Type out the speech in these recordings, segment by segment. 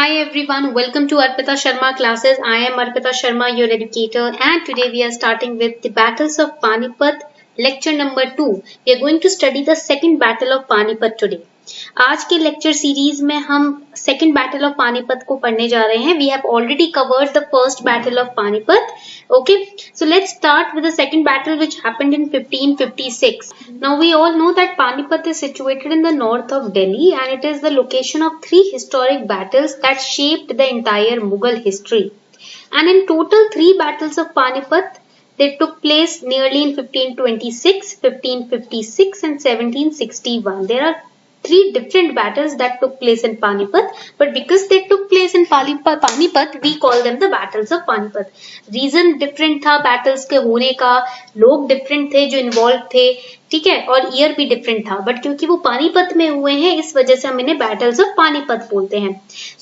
Hi everyone, welcome to Arpita Sharma classes. I am Arpita Sharma, your educator, and today we are starting with the battles of Panipat, lecture number 2. We are going to study the second battle of Panipat today. आज के lecture series में हम second battle of Panipat को पढ़ने जा रहे हैं. We have already covered the first battle of Panipat. Okay, so let's start with the second battle which happened in 1556. Now we all know that Panipat is situated in the north of Delhi and it is the location of three historic battles that shaped the entire Mughal history. And in total, three battles of Panipat, they took place nearly in 1526, 1556 and 1761. There are three different battles that took place in Panipat, but because they took place in Panipat, we call them the battles of Panipat. Reason different था battles के होने का, लोग different थे जो involved थे, ठीक है, और ईयर भी डिफरेंट था, बट क्योंकि वो पानीपत में हुए हैं इस वजह से हम इन्हें बैटल्स ऑफ पानीपत बोलते हैं.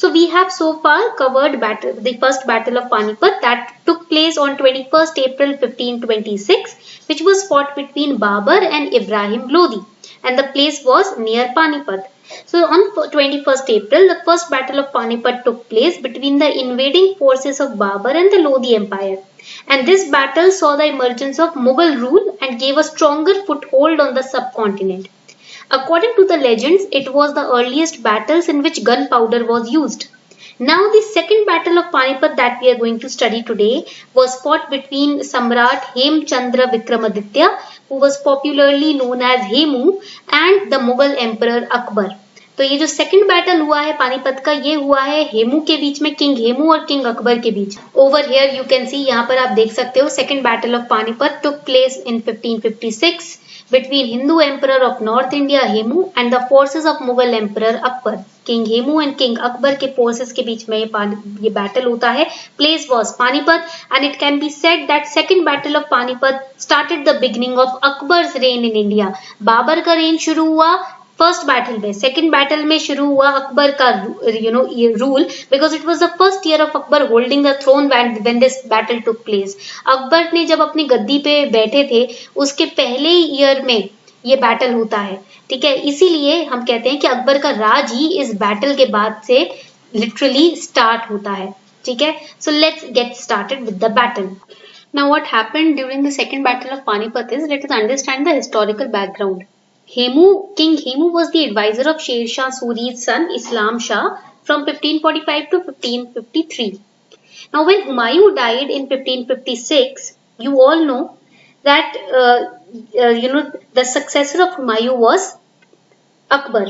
So we have so far covered the first battle of Panipat that took place on 21st April 1526 which was fought between Babur and Ibrahim Lodi and the place was near Panipat. So on 21st April, the first battle of Panipat took place between the invading forces of Babur and the Lodi Empire. And this battle saw the emergence of Mughal rule and gave a stronger foothold on the subcontinent. According to the legends, it was the earliest battles in which gunpowder was used. Now the second battle of Panipat that we are going to study today was fought between Samrat Hemchandra Vikramaditya, who was popularly known as Hemu, and the Mughal Emperor Akbar. तो ये जो second battle हुआ है पानीपत का, ये हुआ है हेमू के बीच में, किंग हेमू और किंग अकबर के बीच. Over here you can see, यहाँ पर आप देख सकते हो, second battle of Panipat took place in 1556 between Hindu Emperor of North India Hemu and the forces of Mughal Emperor Akbar. King Hemu and King Akbar के forces के बीच में ये battle होता है. Place was Panipat and it can be said that second battle of Panipat started the beginning of Akbar's reign in India. Babar का reign शुरू हुआ first battle में, सेकेंड बैटल में शुरू हुआ अकबर का rule, because it was the first year of Akbar holding the throne when this battle took place. Akbar ने जब अपनी गद्दी पे बैठे थे उसके पहले ईयर में ये बैटल होता है, ठीक है. इसीलिए हम कहते हैं कि अकबर का राज ही इस बैटल के बाद से लिटरली स्टार्ट होता है, ठीक है. So let's get started with the battle. Now what happened during the second battle of Panipat is, let us understand the historical background. King Hemu was the advisor of Sher Shah Suri's son Islam Shah from 1545 to 1553. Now when Humayun died in 1556, you all know that the successor of Humayun was Akbar.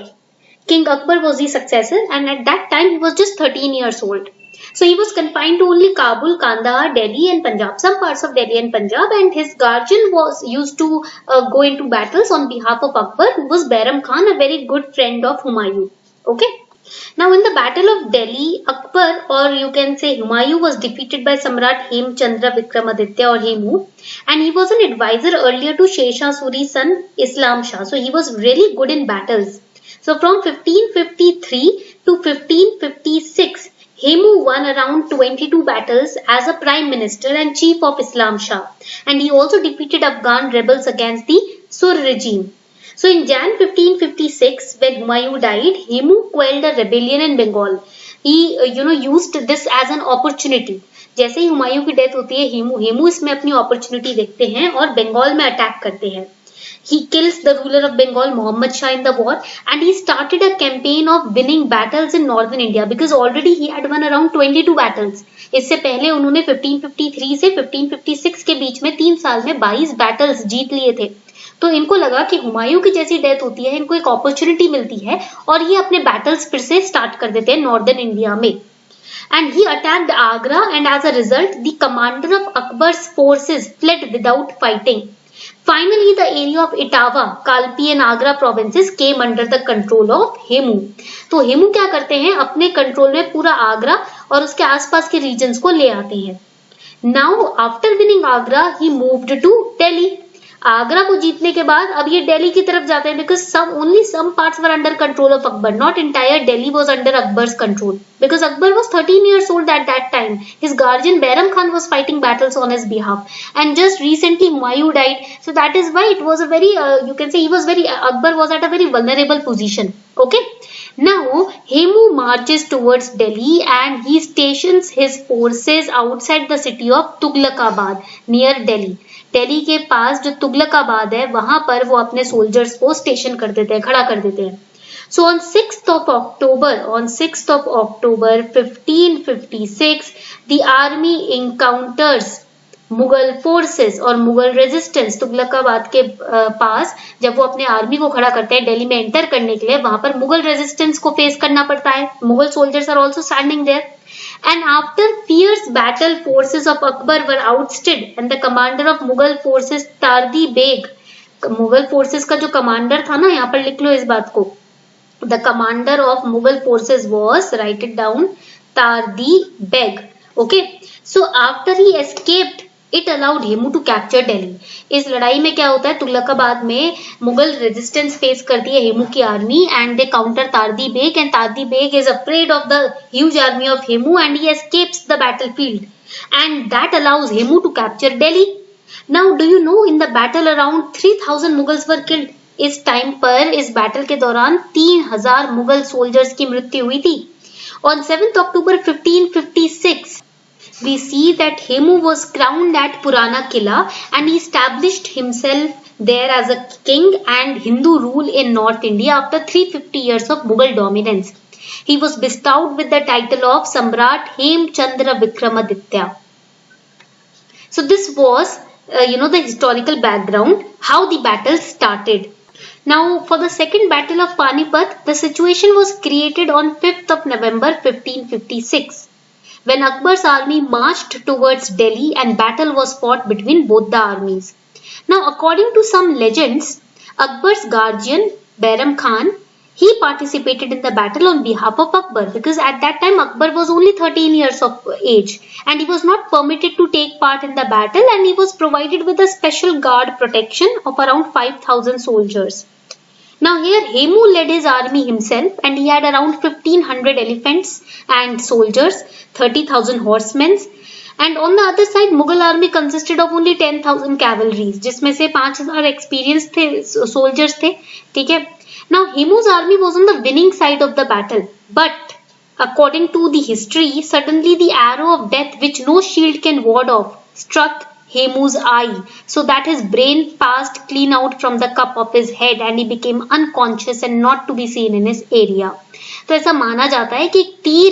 King Akbar was the successor and at that time he was just 13 years old. So he was confined to only Kabul, Kandahar, Delhi and Punjab, some parts of Delhi and Punjab, and his guardian was used to go into battles on behalf of Akbar, who was Bairam Khan, a very good friend of Humayun. Okay. Now in the battle of Delhi, Akbar, or you can say Humayun, was defeated by Samrat Hemchandra Vikramaditya or Hemu, and he was an advisor earlier to Sher Shah Suri's son Islam Shah. So he was really good in battles. So from 1553 to 1556, Hemu won around 22 battles as a prime minister and chief of Islam Shah, and he also defeated Afghan rebels against the Sur regime. So in Jan 1556, when Humayun died, Hemu quelled a rebellion in Bengal. He used this as an opportunity. जैसे ही हुमायूं की death होती है, हेमू इसमें अपनी opportunity देखते हैं और बंगाल में अटैक करते हैं. He kills the ruler of Bengal, Muhammad Shah, in the war, and he started a campaign of winning battles in northern India because already he had won around 22 battles. इससे पहले उन्होंने 1553 से 1556 के बीच में 3 साल में 22 battles जीत लिए थे. तो इनको लगा कि हुमायूं की जैसी डेथ होती है, इनको एक अपॉर्चुनिटी मिलती है और ये अपने battles फिर से स्टार्ट कर देते हैं नॉर्दर्न इंडिया में. And he attacked Agra, and as a result, the commander of Akbar's forces fled without fighting. Finally, the area of Etawah, Kalpi and Agra provinces came under the control of Hemu. तो हेमू क्या करते हैं, अपने control में पूरा आगरा और उसके आसपास के रीजन्स को ले आते हैं. Now, after winning Agra, he moved to Delhi. Agra को जीतने के बाद अब ये दिल्ली की तरफ जाते हैं because only some parts were under control of Akbar. Not entire Delhi was under Akbar's control because Akbar was 13 years old at that time. His guardian Bairam Khan was fighting battles on his behalf, and just recently Humayun died. So that is why it was a very Akbar was at a very vulnerable position. Okay. Now Hemu marches towards Delhi and he stations his forces outside the city of Tughlaqabad near Delhi. Delhi के पास जो तुगलकाबाद है वहां पर वो अपने soldiers को station कर देते हैं, खड़ा कर देते हैं. So on 6th of October 1556 the army encounters Mughal forces और मुगल रेजिस्टेंस. तुगलकाबाद के पास जब वो अपने आर्मी को खड़ा करते हैं दिल्ली में एंटर करने के लिए, वहां पर मुगल रेजिस्टेंस को फेस करना पड़ता है. Mughal soldiers are also standing there. And after fierce battle, forces of Akbar were outstood, and the commander of Mughal forces, Tardi Beg, Mughal forces का जो कमांडर था ना, यहाँ पर लिख लो इस बात को. The commander of Mughal forces was, write it down, Tardi Beg. Okay, so after he escaped, it allowed Hemu to capture Delhi. इस लड़ाई में क्या होता है, तुगलकाबाद में मुगल रेजिस्टेंस फेस करती है हेमू की army and they counter Tardi Beg and Tardi Beg is afraid of the huge army of Hemu and he escapes the battlefield and that allows Hemu to capture Delhi. Now do you know in the battle around 3000 Mughals were killed. इस time पर इस battle के दौरान 3000 Mughal soldiers की मृत्यु हुई थी. On 7th October 1556 we see that Hemu was crowned at Purana Killa and he established himself there as a king and Hindu rule in North India after 350 years of Mughal dominance. He was bestowed with the title of Samrat Hemchandra Vikramaditya. So this was the historical background, how the battle started. Now for the second battle of Panipat, the situation was created on 5th of November 1556. When Akbar's army marched towards Delhi and battle was fought between both the armies. Now according to some legends, Akbar's guardian Bairam Khan, he participated in the battle on behalf of Akbar because at that time Akbar was only 13 years of age and he was not permitted to take part in the battle and he was provided with a special guard protection of around 5000 soldiers. Now here Hemu led his army himself and he had around 1500 elephants and soldiers, 30,000 horsemen and on the other side Mughal army consisted of only 10,000 cavalry जिसमें से 5000 experienced थे soldiers थे. ठीक है. Now Hemu's army was on the winning side of the battle but according to the history suddenly the arrow of death which no shield can ward off struck Hemu's eye so that his brain passed clean out from the cup of his head and he became unconscious and not to be seen in his area. तो ऐसा माना जाता है कि तीर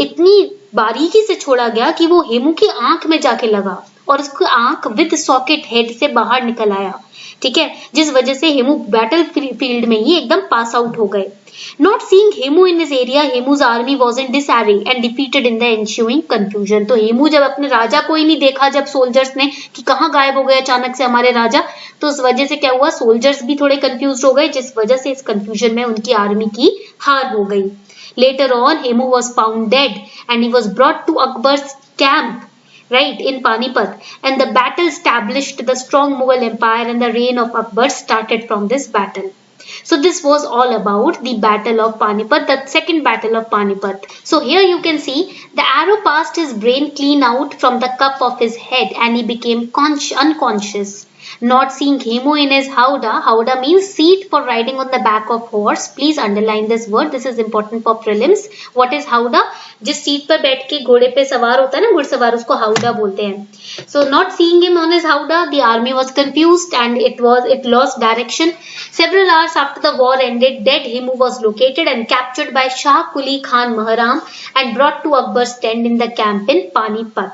इतनी बारीकी से छोड़ा गया कि वो हेमू की आंख में जाके लगा और उसकी आंख विद सॉकेट हेड से बाहर निकल आया. ठीक है, जिस वजह से हेमू बैटल फील्ड में ही एकदम पास आउट हो गए. Not seeing Hemu in his area, Hemu's army was in disarray and defeated in the ensuing confusion. तो हेमू जब अपने राजा को ही नहीं देखा, जब सोल्जर्स ने कि कहाँ गायब हो गए अचानक से हमारे राजा, तो उस वजह से क्या हुआ, सोल्जर्स भी थोड़े कंफ्यूज हो गए जिस वजह से इस कंफ्यूजन में उनकी आर्मी की हार हो गई. Later on, Hemu was found dead and he was brought to Akbar's camp, right, in Panipat, and the battle established the strong Mughal empire and the reign of Akbar started from this battle. So this was all about the battle of Panipat, the second battle of Panipat. So here you can see the arrow passed his brain clean out from the cup of his head and he became unconscious. Not seeing Hemu in his howdah. Howdah means seat for riding on the back of horse. Please underline this word. This is important for prelims. What is howdah? जिस seat पर बैठ के घोड़े पे सवार होता है ना घुड़सवार, उसको हाउडा बोलते हैं. So not seeing him on his howdah, the army was confused and it lost direction. Several hours after the war ended, dead Hemu was located and captured by Shah Kuli Khan Maharam and brought to Akbar's tent in the camp in Panipat.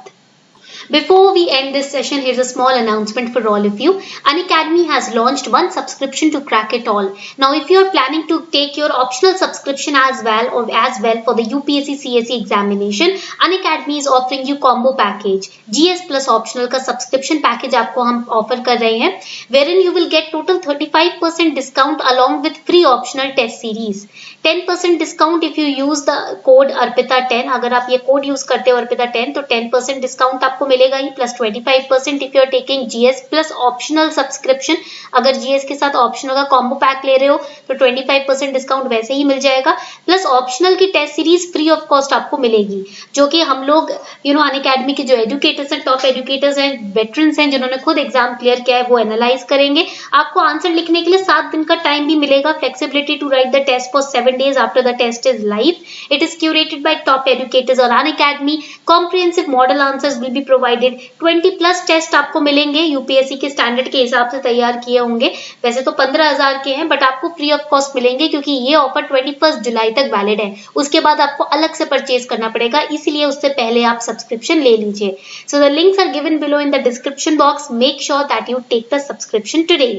Before we end this session, here's a small announcement for all of you. Unacademy has launched one subscription to crack it all. Now, if you're planning to take your optional subscription as well for the UPSC CSE examination, Unacademy is offering you combo package. GS plus optional का subscription package आपको हम offer कर रहे हैं, wherein you will get total 35% discount along with free optional test series. 10% discount if you use the code ARPITA10. अगर आप ये code use करते हो ARPITA10 तो 10% discount आपको आपको मिलेगा ही, plus 25% if you are taking GS plus optional subscription. अगर जीएस के साथ ऑप्शनल का कॉम्बो पैक ले रहे हो तो 25% डिस्काउंट वैसे ही मिल जाएगा, प्लस ऑप्शनल की test series free of cost आपको मिलेगी, जो कि हम लोग अनअकैडमी के जो एजुकेटर्स हैं, टॉप एजुकेटर्स हैं, वेटरन्स हैं, जिन्होंने खुद एग्जाम क्लियर किया है, वो एनालाइज करेंगे। आपको आंसर लिखने के लिए 7 दिन का टाइम भी मिलेगा, flexibility to write the test for 7 days after the test is live. It is curated by top educators और Unacademy. Comprehensive model answers will be provided. 20+ test आपको मिलेंगे, यूपीएससी के स्टैंडर्ड के हिसाब से तैयार किए होंगे। वैसे तो 15,000 के हैं, बट आपको फ्री ऑफ कॉस्ट मिलेंगे, क्योंकि ये ऑफर 21 जुलाई तक वैलिड है। उसके बाद आपको अलग से परचेज करना पड़ेगा, इसलिए उससे पहले आप सब्सक्रिप्शन ले लीजिए। So the links are given below in the description box. Make sure that you take the subscription today.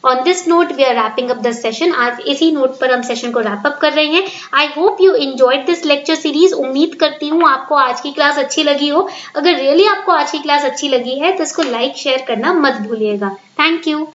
On this note, we are wrapping up the session. आज इसी नोट पर हम सेशन को रैप अप कर रहे हैं। I hope you enjoyed this lecture series. उम्मीद करती हूँ आपको आज की क्लास अच्छी लगी हो। अगर रियली आपको आज की क्लास अच्छी लगी है तो इसको लाइक शेयर करना मत भूलिएगा। Thank you.